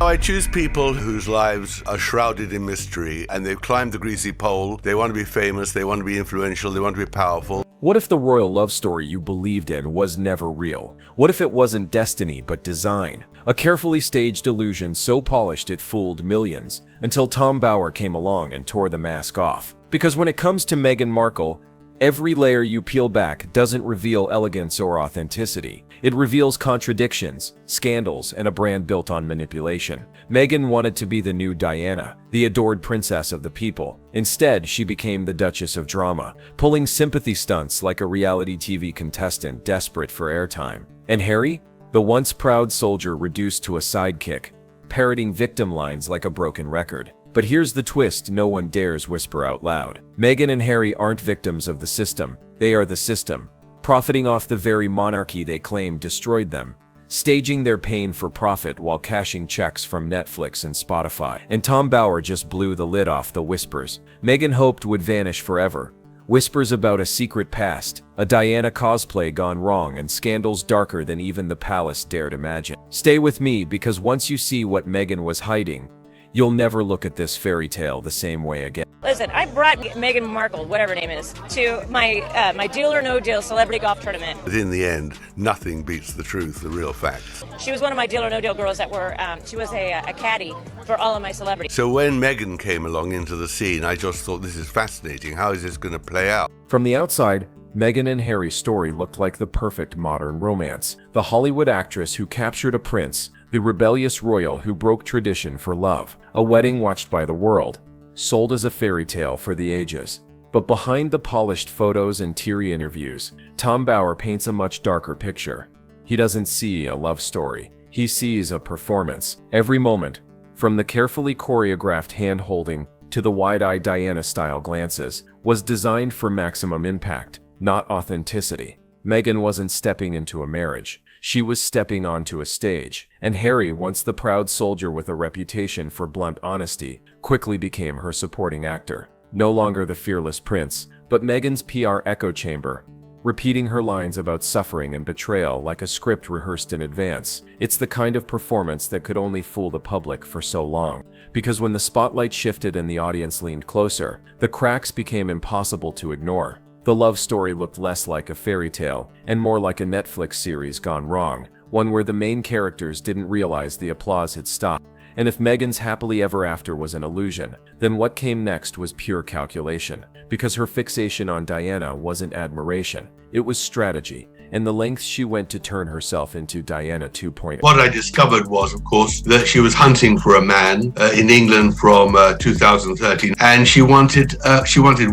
I choose people whose lives are shrouded in mystery and they've climbed the greasy pole. They want to be famous, they want to be influential, they want to be powerful. What if the royal love story you believed in was never real? What if it wasn't destiny but design? A carefully staged illusion so polished it fooled millions, until Tom Bower came along and tore the mask off. Because when it comes to Meghan Markle, every layer you peel back doesn't reveal elegance or authenticity. It reveals contradictions, scandals, and a brand built on manipulation. Meghan wanted to be the new Diana, the adored princess of the people. Instead, she became the Duchess of Drama, pulling sympathy stunts like a reality TV contestant desperate for airtime. And Harry? The once proud soldier reduced to a sidekick, parroting victim lines like a broken record. But here's the twist no one dares whisper out loud. Meghan and Harry aren't victims of the system, they are the system, profiting off the very monarchy they claim destroyed them, staging their pain for profit while cashing checks from Netflix and Spotify. And Tom Bower just blew the lid off the whispers Meghan hoped would vanish forever. Whispers about a secret past, a Diana cosplay gone wrong, and scandals darker than even the palace dared imagine. Stay with me, because once you see what Meghan was hiding, you'll never look at this fairy tale the same way again. Listen, I brought Meghan Markle, whatever her name is, to my Deal or No Deal celebrity golf tournament. But in the end, nothing beats the truth, the real facts. She was one of my Deal or No Deal girls that were, she was a caddy for all of my celebrities. So when Meghan came along into the scene, I just thought, this is fascinating. How is this going to play out? From the outside, Meghan and Harry's story looked like the perfect modern romance. The Hollywood actress who captured a prince, the rebellious royal who broke tradition for love, a wedding watched by the world, sold as a fairy tale for the ages. But behind the polished photos and teary interviews, Tom Bower paints a much darker picture. He doesn't see a love story, he sees a performance. Every moment, from the carefully choreographed hand-holding to the wide-eyed Diana-style glances, was designed for maximum impact, not authenticity. Meghan wasn't stepping into a marriage. She was stepping onto a stage, and Harry, once the proud soldier with a reputation for blunt honesty, quickly became her supporting actor. No longer the fearless prince, but Meghan's PR echo chamber, repeating her lines about suffering and betrayal like a script rehearsed in advance. It's the kind of performance that could only fool the public for so long. Because when the spotlight shifted and the audience leaned closer, the cracks became impossible to ignore. The love story looked less like a fairy tale and more like a Netflix series gone wrong, one where the main characters didn't realize the applause had stopped. And if Meghan's happily ever after was an illusion, then what came next was pure calculation, because her fixation on Diana wasn't admiration, it was strategy, and the lengths she went to turn herself into Diana 2.0. What I discovered was, of course, that she was hunting for a man in England from 2013, and she wanted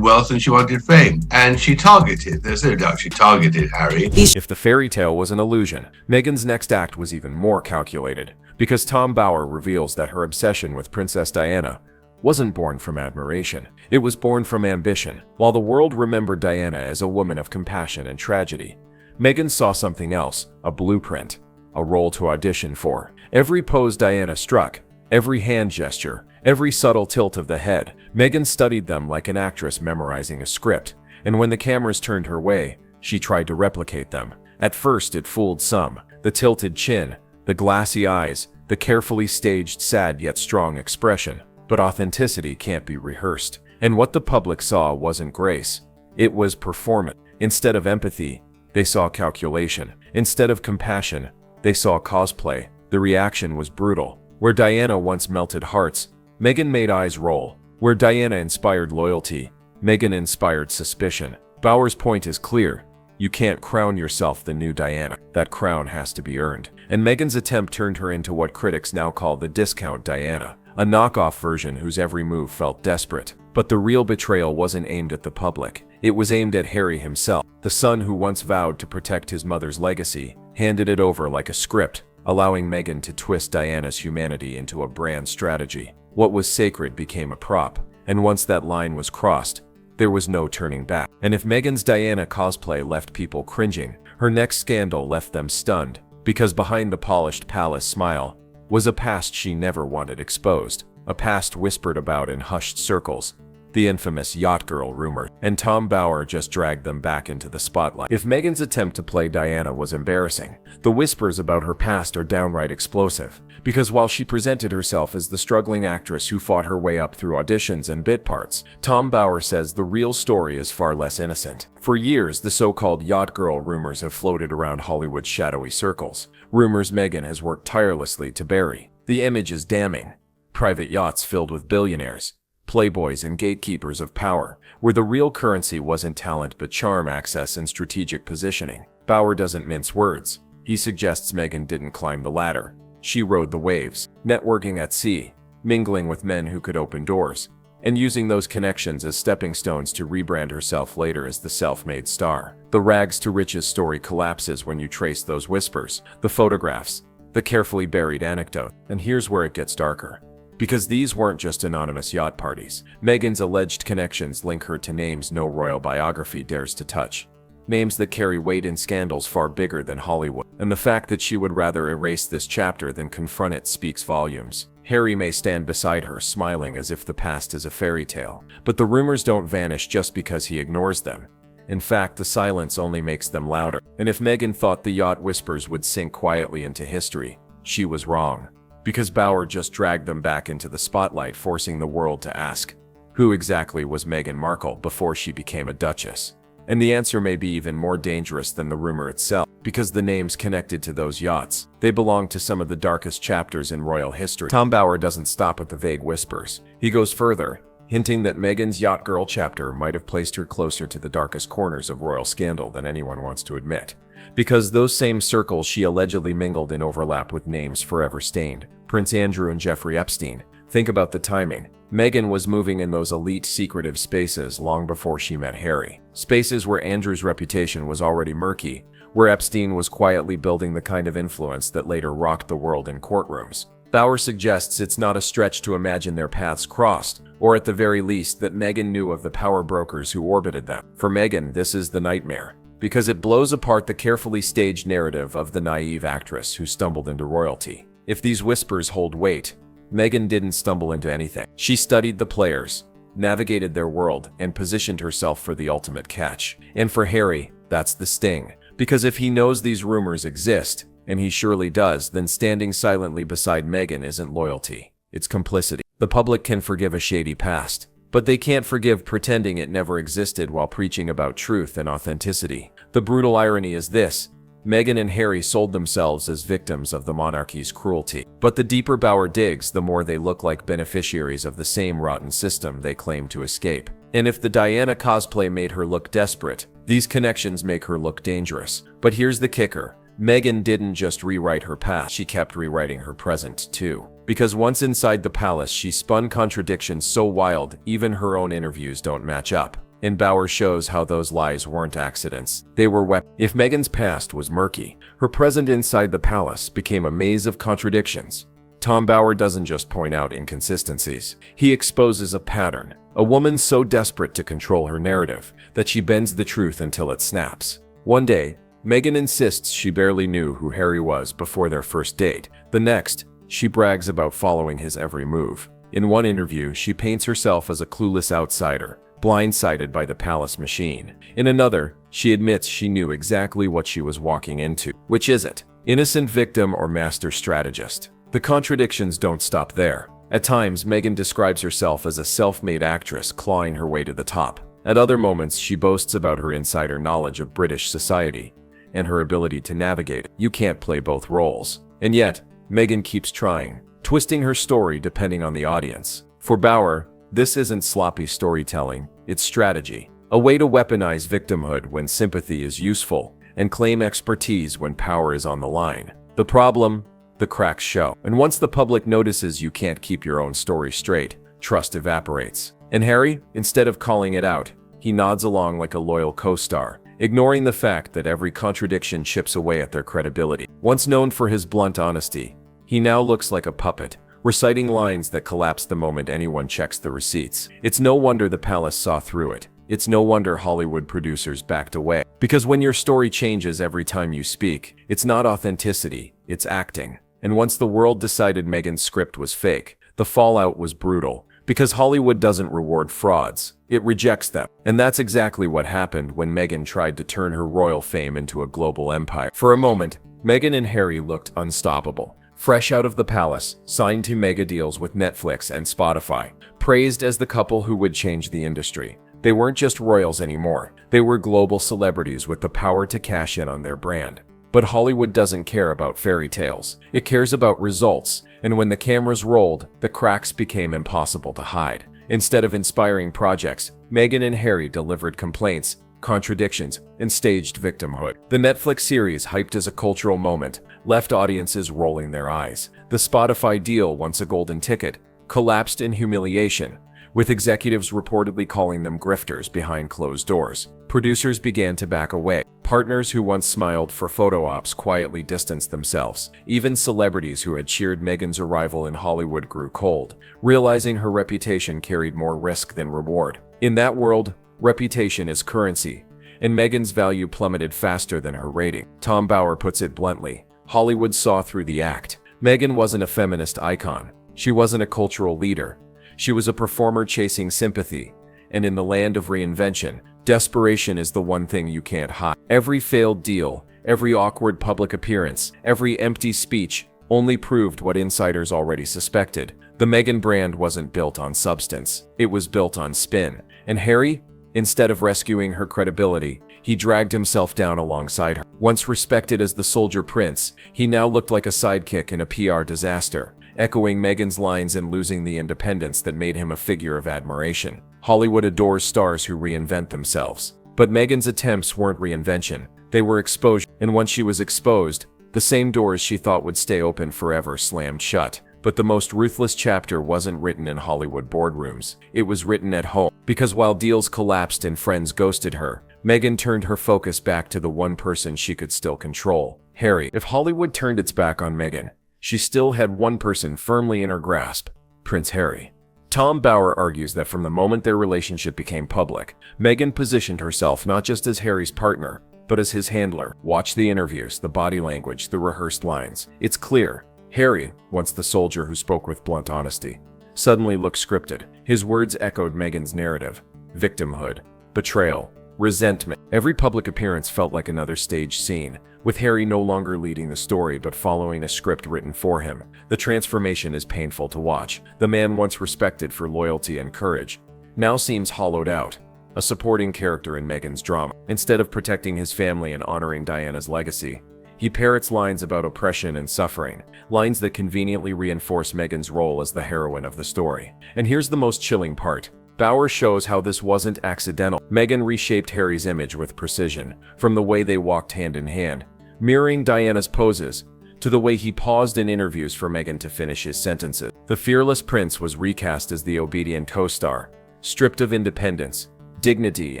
wealth and she wanted fame, and she targeted, there's no doubt she targeted Harry. If the fairy tale was an illusion, Meghan's next act was even more calculated, because Tom Bower reveals that her obsession with Princess Diana wasn't born from admiration, it was born from ambition. While the world remembered Diana as a woman of compassion and tragedy, Meghan saw something else, a blueprint, a role to audition for. Every pose Diana struck, every hand gesture, every subtle tilt of the head, Meghan studied them like an actress memorizing a script, and when the cameras turned her way, she tried to replicate them. At first it fooled some, the tilted chin, the glassy eyes, the carefully staged sad yet strong expression. But authenticity can't be rehearsed. And what the public saw wasn't grace, it was performance. Instead of empathy, they saw calculation. Instead of compassion, they saw cosplay. The reaction was brutal. Where Diana once melted hearts, Meghan made eyes roll. Where Diana inspired loyalty, Meghan inspired suspicion. Bower's point is clear. You can't crown yourself the new Diana. That crown has to be earned. And Meghan's attempt turned her into what critics now call the discount Diana, a knockoff version whose every move felt desperate. But the real betrayal wasn't aimed at the public. It was aimed at Harry himself. The son who once vowed to protect his mother's legacy handed it over like a script, allowing Meghan to twist Diana's humanity into a brand strategy. What was sacred became a prop, and once that line was crossed, there was no turning back. And if Meghan's Diana cosplay left people cringing, her next scandal left them stunned, because behind the polished palace smile was a past she never wanted exposed, a past whispered about in hushed circles, the infamous yacht girl rumor, and Tom Bauer just dragged them back into the spotlight. If Meghan's attempt to play Diana was embarrassing, the whispers about her past are downright explosive. Because while she presented herself as the struggling actress who fought her way up through auditions and bit parts, Tom Bauer says the real story is far less innocent. For years, the so-called yacht girl rumors have floated around Hollywood's shadowy circles. Rumors Meghan has worked tirelessly to bury. The image is damning. Private yachts filled with billionaires, playboys and gatekeepers of power, where the real currency wasn't talent but charm, access, and strategic positioning. Bauer doesn't mince words. He suggests Meghan didn't climb the ladder. She rode the waves, networking at sea, mingling with men who could open doors, and using those connections as stepping stones to rebrand herself later as the self-made star. The rags to riches story collapses when you trace those whispers, the photographs, the carefully buried anecdote. And here's where it gets darker. Because these weren't just anonymous yacht parties. Meghan's alleged connections link her to names no royal biography dares to touch. Names that carry weight in scandals far bigger than Hollywood. And the fact that she would rather erase this chapter than confront it speaks volumes. Harry may stand beside her, smiling as if the past is a fairy tale. But the rumors don't vanish just because he ignores them. In fact, the silence only makes them louder. And if Meghan thought the yacht whispers would sink quietly into history, she was wrong. Because Bauer just dragged them back into the spotlight, forcing the world to ask, who exactly was Meghan Markle before she became a duchess? And the answer may be even more dangerous than the rumor itself, because the names connected to those yachts, they belong to some of the darkest chapters in royal history. Tom Bauer doesn't stop at the vague whispers. He goes further, hinting that Meghan's yacht girl chapter might have placed her closer to the darkest corners of royal scandal than anyone wants to admit. Because those same circles she allegedly mingled in overlap with names forever stained, Prince Andrew and Jeffrey Epstein. Think about the timing. Meghan was moving in those elite, secretive spaces long before she met Harry. Spaces where Andrew's reputation was already murky, where Epstein was quietly building the kind of influence that later rocked the world in courtrooms. Bauer suggests it's not a stretch to imagine their paths crossed, or at the very least that Meghan knew of the power brokers who orbited them. For Meghan, this is the nightmare, because it blows apart the carefully staged narrative of the naive actress who stumbled into royalty. If these whispers hold weight, Meghan didn't stumble into anything. She studied the players, navigated their world, and positioned herself for the ultimate catch. And for Harry, that's the sting. Because if he knows these rumors exist, and he surely does, then standing silently beside Meghan isn't loyalty, it's complicity. The public can forgive a shady past, but they can't forgive pretending it never existed while preaching about truth and authenticity. The brutal irony is this: Meghan and Harry sold themselves as victims of the monarchy's cruelty. But the deeper Bauer digs, the more they look like beneficiaries of the same rotten system they claim to escape. And if the Diana cosplay made her look desperate, these connections make her look dangerous. But here's the kicker. Meghan didn't just rewrite her past, she kept rewriting her present too. Because once inside the palace, she spun contradictions so wild, even her own interviews don't match up. And Bauer shows how those lies weren't accidents. They were weapons. If Meghan's past was murky, her present inside the palace became a maze of contradictions. Tom Bauer doesn't just point out inconsistencies. He exposes a pattern. A woman so desperate to control her narrative that she bends the truth until it snaps. One day, Meghan insists she barely knew who Harry was before their first date. The next, she brags about following his every move. In one interview, she paints herself as a clueless outsider, blindsided by the palace machine. In another, she admits she knew exactly what she was walking into. Which is it? Innocent victim or master strategist? The contradictions don't stop there. At times, Meghan describes herself as a self-made actress clawing her way to the top. At other moments, she boasts about her insider knowledge of British society and her ability to navigate it. You can't play both roles. And yet, Meghan keeps trying, twisting her story depending on the audience. For Bauer, this isn't sloppy storytelling, it's strategy. A way to weaponize victimhood when sympathy is useful, and claim expertise when power is on the line. The problem? The cracks show. And once the public notices you can't keep your own story straight, trust evaporates. And Harry, instead of calling it out, he nods along like a loyal co-star, ignoring the fact that every contradiction chips away at their credibility. Once known for his blunt honesty, he now looks like a puppet, reciting lines that collapse the moment anyone checks the receipts. It's no wonder the palace saw through it. It's no wonder Hollywood producers backed away. Because when your story changes every time you speak, it's not authenticity, it's acting. And once the world decided Meghan's script was fake, the fallout was brutal. Because Hollywood doesn't reward frauds, it rejects them. And that's exactly what happened when Meghan tried to turn her royal fame into a global empire. For a moment, Meghan and Harry looked unstoppable. Fresh out of the palace, signed to mega deals with Netflix and Spotify, praised as the couple who would change the industry. They weren't just royals anymore. They were global celebrities with the power to cash in on their brand. But Hollywood doesn't care about fairy tales. It cares about results, and when the cameras rolled, the cracks became impossible to hide. Instead of inspiring projects, Meghan and Harry delivered complaints, contradictions, and staged victimhood. The Netflix series, hyped as a cultural moment, left audiences rolling their eyes. The Spotify deal, once a golden ticket, collapsed in humiliation, with executives reportedly calling them grifters behind closed doors. Producers began to back away. Partners who once smiled for photo ops quietly distanced themselves. Even celebrities who had cheered Meghan's arrival in Hollywood grew cold, realizing her reputation carried more risk than reward. In that world, reputation is currency, and Meghan's value plummeted faster than her rating. Tom Bauer puts it bluntly: Hollywood saw through the act. Meghan wasn't a feminist icon. She wasn't a cultural leader. She was a performer chasing sympathy, and in the land of reinvention, desperation is the one thing you can't hide. Every failed deal, every awkward public appearance, every empty speech only proved what insiders already suspected. The Meghan brand wasn't built on substance. It was built on spin. And Harry, instead of rescuing her credibility, he dragged himself down alongside her. Once respected as the soldier prince, he now looked like a sidekick in a PR disaster, echoing Meghan's lines and losing the independence that made him a figure of admiration. Hollywood adores stars who reinvent themselves. But Meghan's attempts weren't reinvention, they were exposure. And once she was exposed, the same doors she thought would stay open forever slammed shut. But the most ruthless chapter wasn't written in Hollywood boardrooms. It was written at home. Because while deals collapsed and friends ghosted her, Meghan turned her focus back to the one person she could still control: Harry. If Hollywood turned its back on Meghan, she still had one person firmly in her grasp: Prince Harry. Tom Bauer argues that from the moment their relationship became public, Meghan positioned herself not just as Harry's partner, but as his handler. Watch the interviews, the body language, the rehearsed lines. It's clear. Harry, once the soldier who spoke with blunt honesty, suddenly looked scripted. His words echoed Meghan's narrative: victimhood, betrayal, resentment. Every public appearance felt like another staged scene, with Harry no longer leading the story but following a script written for him. The transformation is painful to watch. The man once respected for loyalty and courage now seems hollowed out, a supporting character in Meghan's drama. Instead of protecting his family and honoring Diana's legacy, he parrots lines about oppression and suffering, lines that conveniently reinforce Meghan's role as the heroine of the story. And here's the most chilling part. Bauer shows how this wasn't accidental. Meghan reshaped Harry's image with precision, from the way they walked hand in hand, mirroring Diana's poses, to the way he paused in interviews for Meghan to finish his sentences. The fearless prince was recast as the obedient co-star, stripped of independence, dignity,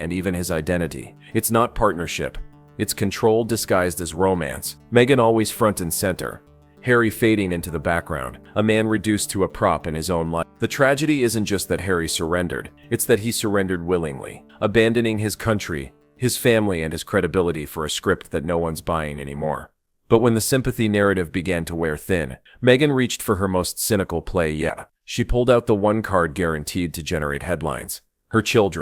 and even his identity. It's not partnership. It's control disguised as romance. Meghan always front and center, Harry fading into the background, a man reduced to a prop in his own life. The tragedy isn't just that Harry surrendered, it's that he surrendered willingly, abandoning his country, his family, and his credibility for a script that no one's buying anymore. But when the sympathy narrative began to wear thin, Meghan reached for her most cynical play yet. She pulled out the one card guaranteed to generate headlines: her children.